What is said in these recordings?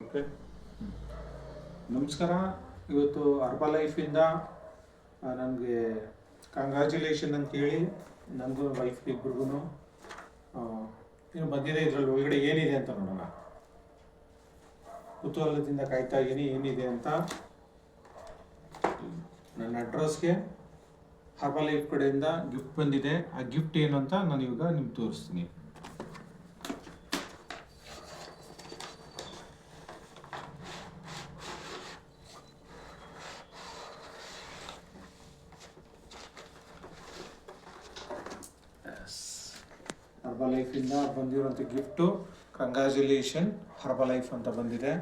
Okay. ನಮಸ್ಕಾರ. ಇವತ್ತು ಹರ್ಬಲೈಫಿಂದ ನನಗೆ ಕಂಗ್ರ್ಯಾಚುಲೇಷನ್ ಅಂತ ಹೇಳಿ ನನಗೂ ವೈಫ್ ಇಬ್ರಿಗೂ ಇನ್ನು ಬಂದಿದೆ. ಇದರಲ್ಲಿ ಒಳಗಡೆ ಏನಿದೆ ಅಂತ ನೋಡೋಣ. ಕುತೂಹಲದಿಂದ ಕಾಯ್ತಾ ಇದ್ದೀನಿ ಏನಿದೆ ಅಂತ. ನನ್ನ ಅಡ್ರೆಸ್ಗೆ ಹರ್ಬಲೈಫ್ ಕಡೆಯಿಂದ ಗಿಫ್ಟ್ ಬಂದಿದೆ. ಆ ಗಿಫ್ಟ್ ಏನು ಅಂತ ನಾನು ಇವಾಗ ನಿಮ್ಗೆ ತೋರಿಸ್ತೀನಿ. ಹರ್ಬಲೈಫಿಂದ ಬಂದಿರೋಂಥ ಗಿಫ್ಟು ಕಂಗ್ರ್ಯಾಚುಲೇಷನ್ ಹರ್ಬಲೈಫ್ ಅಂತ ಬಂದಿದೆ.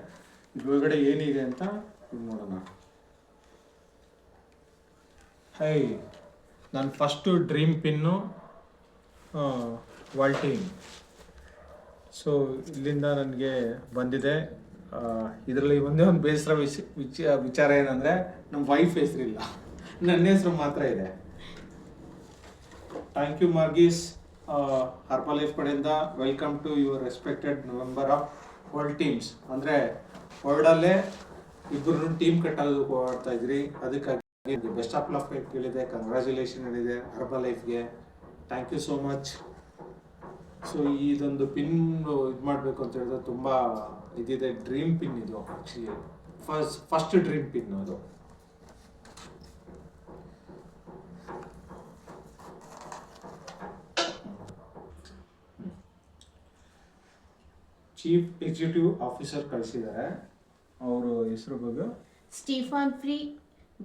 ಇದ್ರೊಳಗಡೆ ಏನಿದೆ ಅಂತ ನೋಡೋಣ. ಹೈ, ನನ್ನ ಫಸ್ಟು ಡ್ರೀಮ್ ಪಿನ್ನು ವಾಲ್ಟೀನ್. ಸೊ ಇಲ್ಲಿಂದ ನನಗೆ ಬಂದಿದೆ. ಇದರಲ್ಲಿ ಒಂದೇ ಒಂದು ಬೇಸರ ವಿಚಾರ ಏನಂದರೆ ನಮ್ಮ ವೈಫ್ ಹೆಸರಿಲ್ಲ, ನನ್ನ ಹೆಸರು ಮಾತ್ರ ಇದೆ. ಥ್ಯಾಂಕ್ ಯು ಮಾರ್ಗೀಸ್, ಹರ್ಬಲೈಫ್ ಕಡೆಯಿಂದ. Welcome to your respected member of world teams. ಅಂದರೆ ವರ್ಲ್ಡಲ್ಲೇ ಇಬ್ಬರು ಟೀಮ್ ಕಟ್ಟಲು ಓಡ್ತಾ ಇದ್ರಿ. ಅದಕ್ಕಾಗಿ ಬೆಸ್ಟ್ ಆಫ್ ಲಕ್ ಕೇಳಿದೆ, ಕಂಗ್ರ್ಯಾಚುಲೇಷನ್ ಹೇಳಿದೆ ಹರ್ಬಲೈಫ್ಗೆ. Thank you so much. So ಇದೊಂದು ಪಿನ್ ಇದು ಮಾಡಬೇಕು ಅಂತ ಹೇಳಿದ್ರೆ ತುಂಬ ಇದಿದೆ. ಡ್ರೀಮ್ ಪಿನ್ ಇದು ಆ್ಯಕ್ಚುಲಿ ಫಸ್ಟ್ ಡ್ರೀಮ್ ಪಿನ್ ಅದು. ಚೀಫ್ ಎಕ್ಸಿಕ್ಯೂಟಿವ್ ಆಫೀಸರ್ ಕಳಿಸಿದ್ದಾರೆ. ಅವರು ಹೆಸರು ಬಗ್ಗೆ ಸ್ಟೀಫನ್ ಫ್ರೀ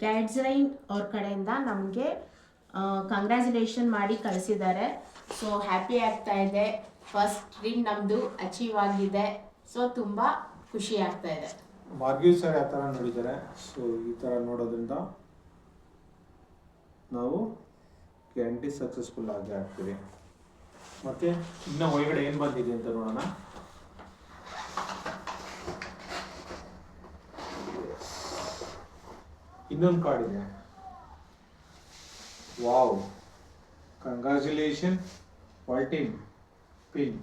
ಗ್ಯಾಡ್ಸ್ರೈನ್ ಅವ್ರ ಕಡೆಯಿಂದ ನಮಗೆ ಕಂಗ್ರ್ಯಾಚುಲೇಷನ್ ಮಾಡಿ ಕಳಿಸಿದ್ದಾರೆ. ಸೊ ಹ್ಯಾಪಿ ಆಗ್ತಾ ಇದೆ. ಫಸ್ಟ್ ಡ್ರೀಮ್ ನಮ್ಮದು ಅಚೀವ್ ಆಗಿದೆ. ಸೊ ತುಂಬ ಖುಷಿ ಆಗ್ತಾ ಇದೆ. ಮಾರ್ಗ್ಯೂ ಸರ್ ಯಾವ ಥರ ನೋಡಿದ್ದಾರೆ. ಸೊ ಈ ಥರ ನೋಡೋದ್ರಿಂದ ನಾವು ಗ್ಯಾರಂಟಿ ಸಕ್ಸಸ್ಫುಲ್ ಆಗಿ ಆಗ್ತೀವಿ. ಮತ್ತು ಇನ್ನು ಒಳಗಡೆ ಏನು ಬಂದಿದೆ ಅಂತ ನೋಡೋಣ. ಇನ್ನೊಂದು ಕಾರ್ಡ್ ಇದೆ. ವಾವ್, ಕಂಗ್ರ್ಯಾಚುಲೇಷನ್ ವಾಲ್ಟೀನ್ ಪಿನ್.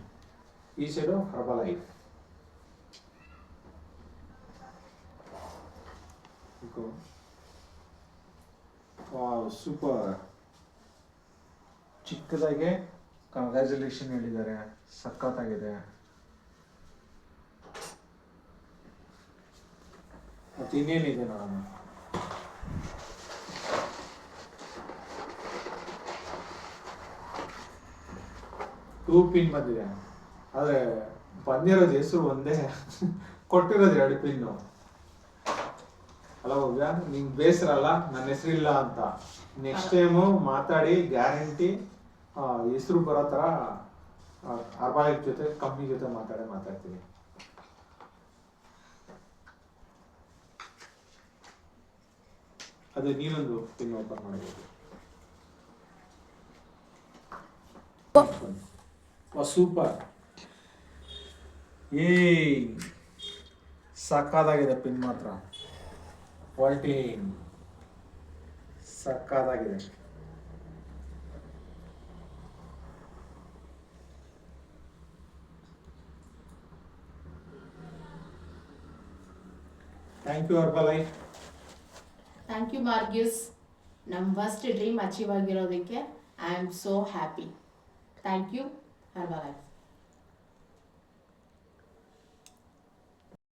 ಈ ಸೈಡು ಹರ್ಬಲೈಫ್. Wow, super. ಚಿಕ್ಕದಾಗೆ ಕಂಗ್ರ್ಯಾಚುಲೇಷನ್ ಹೇಳಿದ್ದಾರೆ. ಸಖತ್ತಾಗಿದೆ. ಮತ್ತು ಇನ್ನೇನಿದೆ ನೋಡೋಣ. ಟೂ ಪಿನ್ ಬಂದಿದೆ. ಆದರೆ ಬಂದಿರೋದು ಹೆಸರು ಒಂದೇ, ಕೊಟ್ಟಿರೋದು 2 ಪಿನ್ನು. ಅಲ್ಲ ಹೋಗ್ಯಾ, ನಿಂಗೆ ಬೇಸರ ಅಲ್ಲ ನನ್ನ ಹೆಸರಿಲ್ಲ ಅಂತ. ನೆಕ್ಸ್ಟ್ ಟೈಮು ಮಾತಾಡಿ ಗ್ಯಾರಂಟಿ ಹೆಸರು ಬರೋ ಥರ ಹರ್ಬಲೈಫ್ ಜೊತೆ ಕಂಪ್ನಿ ಜೊತೆ ಮಾತಾಡ್ತೀನಿ. ಅದು ನೀನೊಂದು ಪಿನ್ ಓಪನ್ ಮಾಡಬಹುದು. ಸೂಪರ್. ಸಕ್ಕದಾಗಿದೆ ಪಿನ್ ಮಾತ್ರ. ವಾಲ್ಟೀನ್ ಸಕ್ಕದಾಗಿದೆ. Thank you Herbalife. Thank you ಮಾರ್ಗ್ಯೂಸ್. ನಮ್ಮ ಫಸ್ಟ್ ಡ್ರೀಮ್ ಅಚೀವ್ ಆಗಿರೋದಕ್ಕೆ I am so happy. Thank you Herbalife.